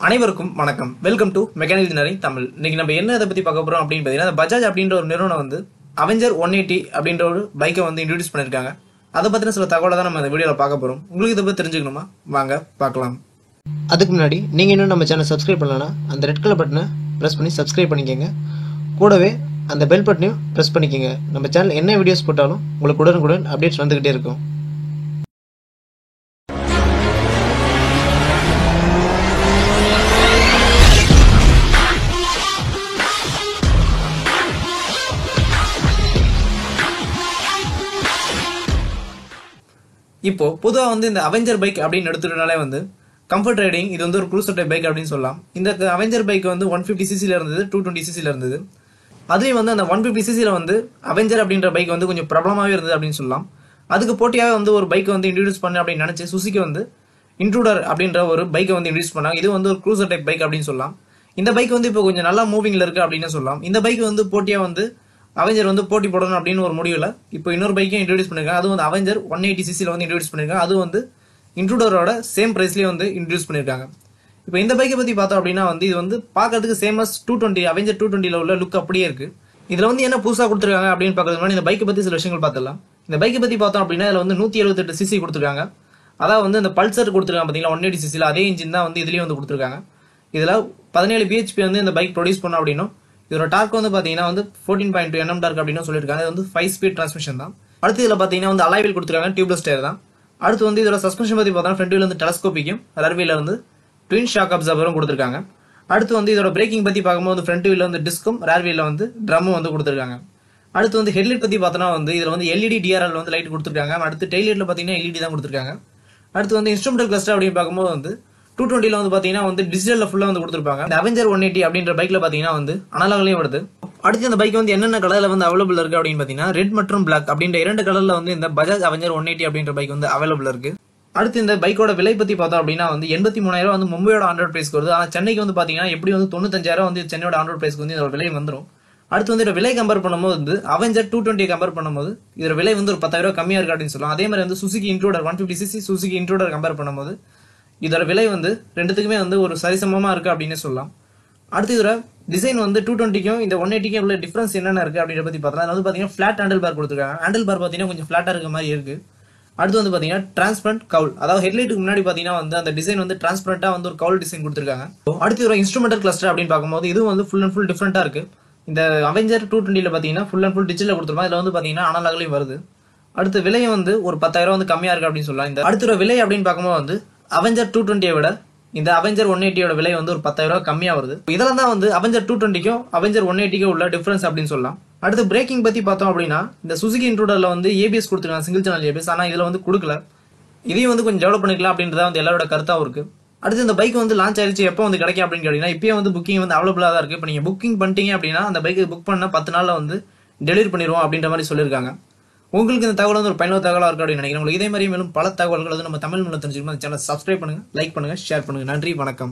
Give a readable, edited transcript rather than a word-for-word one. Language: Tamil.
அனைவருக்கும் வணக்கம். Welcome to mechanical engineering Tamil. இன்னைக்கு நம்ம என்ன இதை பத்தி பார்க்க போறோம் அப்படின்னு பாத்தீங்கன்னா, பஜாஜ் அப்படின்ற ஒரு நிறுவனம் வந்து அவெஞ்சர் 180 அப்படின்ற ஒரு பைக்கை வந்து இன்ட்ரோடியூஸ் பண்ணிருக்காங்க. அதை பத்தின சில தகவலை தான் நம்ம இந்த வீடியோல பார்க்க போறோம். உங்களுக்கு இதை பத்தி தெரிஞ்சுக்கணுமா? வாங்க பார்க்கலாம். அதுக்கு முன்னாடி நீங்க இன்னும் நம்ம சேனல் சப்ஸ்கிரைப் பண்ணலனா அந்த ரெட் கலர் பட்டனை பிரஸ் பண்ணி சப்ஸ்கிரைப் பண்ணிக்கங்க. கூடவே அந்த பெல் பட்டனையும் பிரஸ் பண்ணிக்கங்க. நம்ம சேனல் என்ன வீடியோஸ் போட்டாலும் உங்களுக்கு உடனுக்குடன் அப்டேட்ஸ் வந்துகிட்டே இருக்கும். இப்போ பொதுவா வந்து இந்த அவெஞ்சர் பைக் அப்படின்னு எடுத்துட்டனாலே வந்து கம்ஃபர்ட் ரைடிங், இது வந்து ஒரு க்ரூசர் டைப் பைக் அப்படின்னு சொல்லலாம். இந்த அவெஞ்சர் பைக் வந்து 150cc இருந்தது, 220cc இருந்தது. அதுலயும் வந்து அந்த 150cc வந்து அவெஞ்சர் அப்படின்ற பைக் வந்து கொஞ்சம் பிரபலமாவே இருந்தது அப்படின்னு சொல்லலாம். அதுக்கு போட்டியாக வந்து ஒரு பைக் வந்து இன்ட்ரோடியூஸ் பண்ண அப்படின்னு நினைச்சு சுசுகி வந்து இன்ட்ரூடர் அப்படின்ற ஒரு பைக்கை வந்து இன்ட்ரோடியூஸ் பண்ணாங்க. இது வந்து ஒரு க்ரூசர் டைப் பைக் அப்படின்னு சொல்லலாம். இந்த பைக் வந்து இப்போ கொஞ்சம் நல்லா மூவிங்ல இருக்கு அப்படின்னு சொல்லலாம். இந்த பைக் வந்து போட்டியா வந்து அவெஞ்சர் வந்து போட்டி போடணும் அப்படின்னு ஒரு முடிவுல இப்போ இன்னொரு பைக்கையும் இன்ட்ரோடியூஸ் பண்ணிருக்காங்க. அது வந்து அவெஞ்சர் 180cc வந்து இன்ட்ரோடியூஸ் பண்ணிருக்காங்க. அது வந்து இன்ட்ரூடரோட சேம் பிரைஸ்லயே வந்து இன்ட்ரோடியூஸ் பண்ணிருக்காங்க. இப்போ இந்த பைக்கை பத்தி பார்த்தோம் அப்படின்னா வந்து இது வந்து பாக்கிறதுக்கு சேமஸ் 220 அவெஞ்சர் 220ல உள்ள லுக் அப்படியே இருக்கு. இதுல வந்து என்ன புதுசா கொடுத்துருக்காங்க அப்படின்னு பாக்கிறதுக்கு முன்னாடி இந்த பைக்கை பத்தி சில விஷயங்கள் பார்த்துலாம். இந்த பைக்கை பத்தி பார்த்தோம் அப்படின்னா இதுல வந்து 178cc கொடுத்துருக்காங்க. அதாவது வந்து இந்த பல்சர் கொடுத்துருக்காங்க பாத்தீங்களா 180cc, அதே இன்ஜின் தான் வந்து இதுலயும் வந்து கொடுத்துருக்காங்க. இதுல 17 bhp வந்து இந்த பைக் ப்ரொடியூஸ் பண்ணோம் அப்படின்னும் இதோட டார்க் வந்து பாத்தீங்கன்னா வந்து 14.2 Nm டார்க் அப்படின்னு சொல்லியிருக்காங்க. இது வந்து 5 ஸ்பீட் டிரான்ஸ்மிஷன் தான். அடுத்து இதுல பாத்தீங்கன்னா வந்து அலாய் வீல் கொடுத்துருக்காங்க, டியூப்லெஸ் டயர் தான். அடுத்து வந்து இதோட சஸ்பென்ஷன் பத்தி பார்த்தா ஃப்ரண்ட் வீல் வந்து டெலஸ்கோபிக்கும் ரியர் வீல்ல வந்து ட்வின் ஷாக் அப்சர்வரும் கொடுத்துருக்காங்க. அடுத்து வந்து இதோட பிரேக்கிங் பத்தி பார்க்கும்போது ஃப்ரண்ட் வீல்ல வந்து டிஸ்கும் ரியர் வீல்ல வந்து ட்ரம்மும் வந்து கொடுத்துருக்காங்க. அடுத்து வந்து ஹெட்லைட் பத்தி பார்த்தோம்னா வந்து இதுல வந்து LED DRL வந்து லைட் கொடுத்துருக்காங்க. அடுத்து டெய்ல் லைட்ல பாத்தீங்கன்னா LED தான் கொடுத்துருக்காங்க. அடுத்து வந்து இன்ஸ்ட்ருமெண்டல் கிளஸ்டர் அப்படின்னு பார்க்கும்போது வந்து 220ல வந்து பாத்தீங்கன்னா வந்து டிஜிட்டல்ல ஃபுல்லா வந்து கொடுத்துருப்பாங்க. இந்த அவெஞ்சர் 180 அப்படின்ற பைக்ல பாத்தீங்கன்னா வந்து அனலாக்லயும் வருது. அடுத்து இந்த பைக் வந்து என்னென்ன கலர்ல வந்து அவைலபிள் இருக்கு அப்படின்னு பாத்தீங்கன்னா ரெட் மற்றும் பிளாக் அப்படின்ற இரண்டு கலர்ல வந்து இந்த பஜாஜ் அவெஞ்சர் 180 அப்படின்ற பைக் வந்து அவைலபிள் இருக்கு. அடுத்து இந்த பைக்கோட விலை பத்தி பார்த்தோம் அப்படின்னா வந்து 83,000 வந்து மும்பையோட ஆண்ட்ராய்ட் பிரைஸ்க்கு வருது. ஆனா சென்னைக்கு வந்து பாத்தீங்கன்னா எப்படி வந்து 95,000 வந்து சென்னையோட ஆண்ட்ராய்ட் பிரைஸ்க்கு வந்து இதோட விலை வந்துடும். அடுத்து வந்து இதோட விலை கம்பேர் பண்ணும்போது வந்து அவெஞ்சர் 220 கம்பேர் பண்ணும்போது இதோட விலை வந்து ஒரு 10,000 கம்மியா இருக்கு அப்படின்னு சொல்லலாம். அதே மாதிரி வந்து Suzuki intruder 150cc Suzuki intruder compare பண்ணும்போது இதோட விலை வந்து ரெண்டுத்துக்குமே வந்து ஒரு சரிசமமா இருக்கு அப்படின்னு சொல்லலாம். அடுத்து இதோட டிசைன் வந்து 220க்கும் இந்த 180க்கும் உள்ள டிஃபரன்ஸ் என்னென்ன இருக்கு அப்படின்ற பத்தி பார்த்தா அது வந்து பாத்தீங்கன்னா ஃபிளாட் ஹேண்டில் பார் கொடுத்துருக்காங்க. ஹேண்டில் பார் பாத்தீங்கன்னா கொஞ்சம் ஃபிளாட்டா இருக்க மாதிரி இருக்கு. அடுத்து வந்து பாத்தீங்கன்னா டிரான்ஸ்பரண்ட் கவுல், அதாவது ஹெட்லைட்டுக்கு முன்னாடி பாத்தீங்கன்னா வந்து அந்த டிசைன் வந்து டிரான்ஸ்பரண்டா வந்து ஒரு கவுல் டிசைன் கொடுத்துருக்காங்க. அடுத்து ஒரு இன்ஸ்ட்ருமெண்டல் கிளஸ்டர் அப்படின்னு பார்க்கும்போது இது வந்து ஃபுல் அண்ட் ஃபுல் டிஃபரெண்டா இருக்கு. இந்த அவெஞ்சர் 220ல பாத்தீங்கன்னா ஃபுல் அண்ட் ஃபுல் டிஜிட்டல் கொடுத்துருப்பாங்க. இதுல வந்து பாத்தீங்கன்னா அனலாக்லயும் வருது. அடுத்து விலை வந்து ஒரு 10,000 வந்து கம்மியா இருக்கு அப்படின்னு சொல்லலாம். இந்த அடுத்த விலை அப்படின்னு பார்க்கும்போது வந்து அவெஞ்சர் 220 விட இந்த அவெஞ்சர் 180 விலை வந்து ஒரு 10,000 கம்மியா வருது. இதெல்லாம் தான் வந்து அவெஞ்சர் 220க்கும் அவெஞ்சர் 180க்கும் உள்ள டிஃபரன்ஸ் அப்படின்னு சொல்லலாம். அடுத்து பிரேக்கிங் பத்தி பார்த்தோம் அப்படின்னா இந்த சுசுகி இன்ட்ரூடர்ல வந்து ABS கொடுத்துருக்காங்க, சிங்கிள் சேனல் ABS. ஆனா இதுல வந்து கொடுக்கல. இதையும் வந்து கொஞ்சம் டெவலப் பண்ணிக்கலாம் அப்படின்றத வந்து எல்லாரோட கருத்தாவும் இருக்கு. அடுத்து இந்த பைக் வந்து லான்ச் ஆயிடுச்சு, எப்போ வந்து கிடைக்கும் அப்படின்னு கேட்டீங்கன்னா இப்பயே வந்து புக்கிங் வந்து அவைலபிளா தான் இருக்கு. இப்போ நீங்க புக்கிங் பண்ணிட்டீங்க அப்படின்னா அந்த பைக் புக் பண்ண 10 நாள்ல வந்து டெலிவரி பண்ணிடுவோம் அப்படின்ற மாதிரி சொல்லியிருக்காங்க. உங்களுக்கு இந்த தகவல் வந்து ஒரு பயனுள்ள தகவலா இருக்கு அப்படின்னு நினைக்கிறேன். உங்களுக்கு இதே மாதிரி மேலும் பல தகவல்கள் வந்து நம்ம தமிழ் மூலம் தெரிஞ்சுக்கணும். சேனல் சப்ஸ்கிரைப் பண்ணுங்க, லைக் பண்ணுங்க, ஷேர் பண்ணுங்க. நன்றி, வணக்கம்.